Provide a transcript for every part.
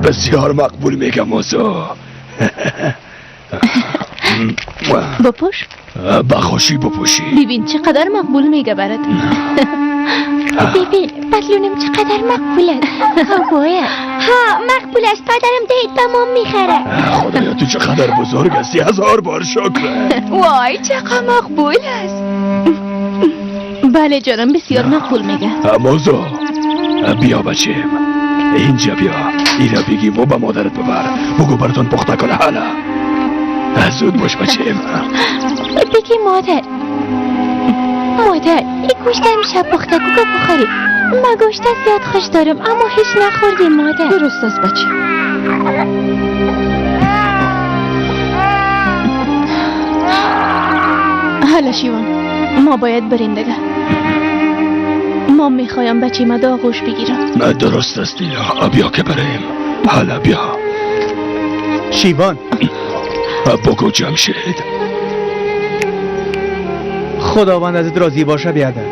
بسیار مقبول میگم موزو. بپوش. بخوشی بپوشی. ببین چقدر مقبول میگه برات. ببین پتلونم چقدر مقبوله. باید ها مقبول است. پدرم دهید به ما میخره. خدایا تو چقدر بزرگ هستی. 1000 بار شکره. وای چقدر مقبول است. بله جانم بسیار مقبول میگه. موزو بیا بچیم اینجا بیا. اینا بگیم و به مادرت ببر. بگو براتون پخته کنه. حالا زود باش بچیم. بگی مادر این گوشت شب پخته که بخوری. من گوشت زیاد خوش دارم اما هیچ نخوردیم مادر. درست است بچه. حالا شیوان ما باید بریم دیگه. ما میخوایم بچه ما آغوش بگیرم. درست است دیلا. بیا که بریم. حالا بیا. شیوان بگو جمشید. خداوند ازت راضی باشه بیادر.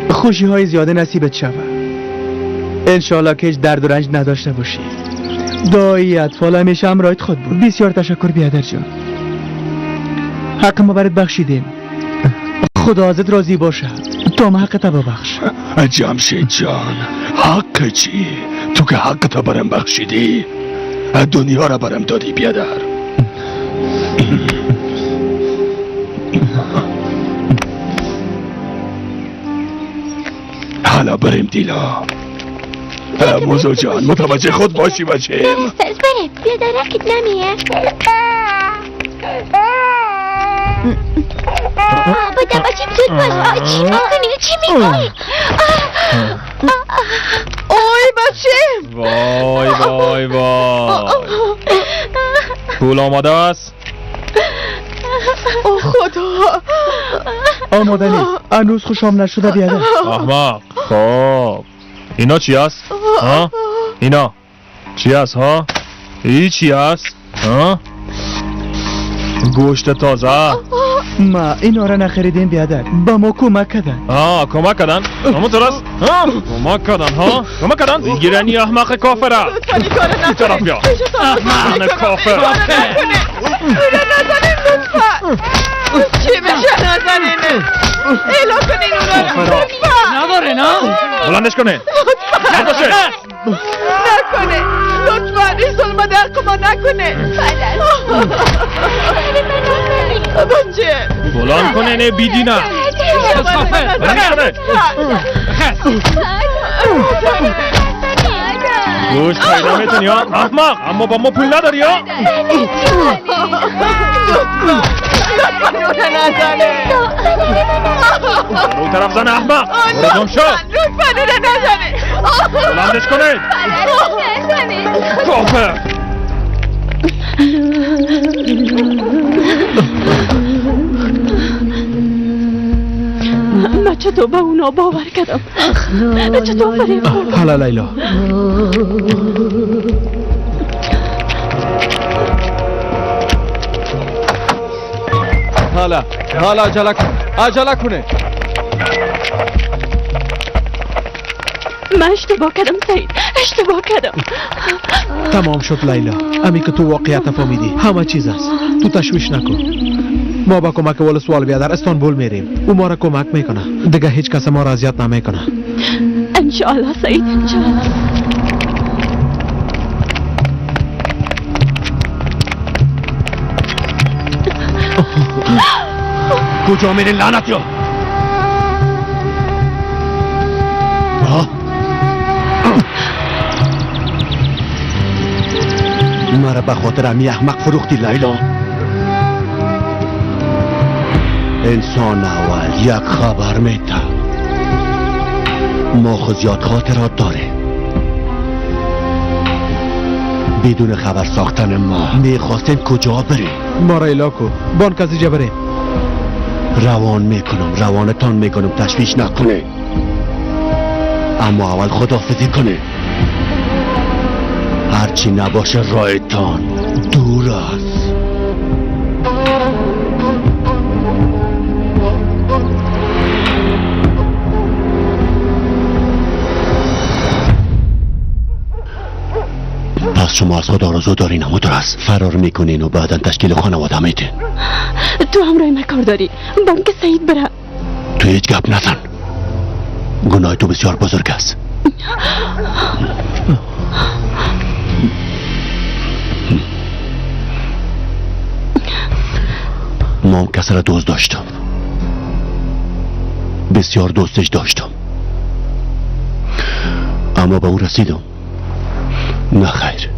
خوشی های زیاده نصیبت شود. انشالله که هیچ درد و رنج نداشته باشی. دایی اطفال همیشه همراهت خود بود. بسیار تشکر بیادر جان. حق ما برات بخشیدیم. خدا ازت راضی باشه. تو ما حقت ببخش. جمشید جان حق چی؟ تو که حقت برم بخشیدی دنیا را برم دادی بیادر. حالا بریم دیلا. موزو جان متوجه خود باشی بچه. درست است بره. بیا درکت نمیه. بودم بچیم زود باش. چی میکنی؟ چی میکنی؟ اوی بچه. وای پول آماده است؟ او خدا. آماده نیست. هنوز خوشم نشده بیادر. احمق. خب اینا چی است؟ ها؟ اینا چی است ها؟ ای چی است؟ ها؟ گوشت تازه. ما اینا را نخریدیم بیادر. با ما کمک کردن. کمک کردن؟ همونطور است؟ کمک کردن ها؟ کمک کردن؟ بگیرنی احمق کافره. این طرف بیا. احمق کافر. اینا نزنین لطفا. چی میشه نزنین؟ ایلا کنین اونا رو لطفا. نداره نه؟ بلندش کنه. نکنه لطفا. این ظلم در ما نکنه. بچه بلند کنه نه بیدینه. بلندش کنه. گوشت پیدا میتونی ها؟ احمق اما با ما پول نداری ها؟ لطفا اونه نزنه. اون طرف زن احمق. برو گم شو. لطفا اونه نزنه. بلندش کنه. کافر. من چطور به اونا باور کردم؟ چطور فریب خوردم؟ حالا لیلا حالا عجله کنه. من اشتباه کردم سعید. اشتباه کردم. تمام شد لیلا. امی که تو واقعیت فهمیدی همه چیز است. تو تشویش نکن. ما با کمک ولسوال بیادر استانبول میریم. او ما را کمک میکنه. دیگه هیچ کس ما را اذیت نمیکنه. انشاءالله سعید انشاءالله. کجا میرین لعنتی ها؟ مرا به خاطر امی احمق فروختی لیلا. انسان اول یک خبر میده. ما خود زیاد خاطرات داره. بدون خبر ساختن ما میخواستیم کجا بریم؟ ما را ایلاکو بانک از اینجا بریم. روانتان میکنم تشویش نکنه. اما اول خداحافظی کنه. هرچی نباشه رایتان دور است. پس شما از خود آرزو دارین اما درست فرار میکنین و بعدا تشکیل خانواده میدین. تو همراه ما کار داری بانک سعید بره. تو هیچ گپ نزن. گناه تو بسیار بزرگ است. ما هم کسی را دوست داشتم، بسیار دوستش داشتم، اما به او رسیدم. نه خیر.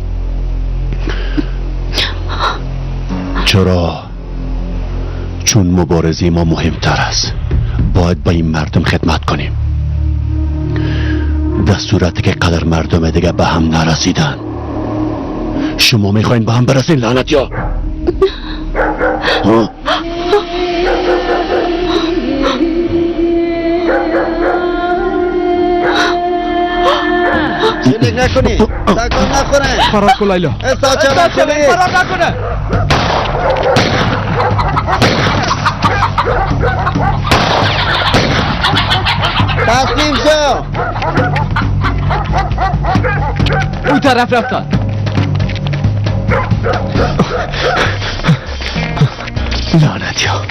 چرا؟ چون مبارزه ما مهمتر است. باید به این مردم خدمت کنیم، در صورتی که قدر مردم دیگه به هم نرسیدن. شما میخواین به هم برسین لعنت یا؟ شلیک نکنی، تکان نخوره. فرار کن لیلا. احساس نکنی. فرار نکنه. تسلیم شو. اون طرف رفتن. لعنت یا.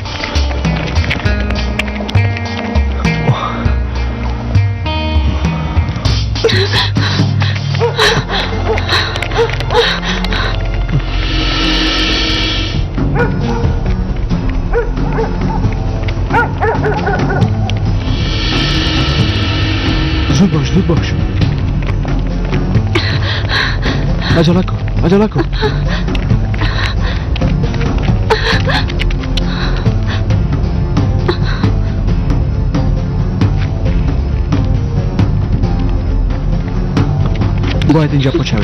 زود باش زود باش. عجله کن عجله کن. باید اینجا پاچه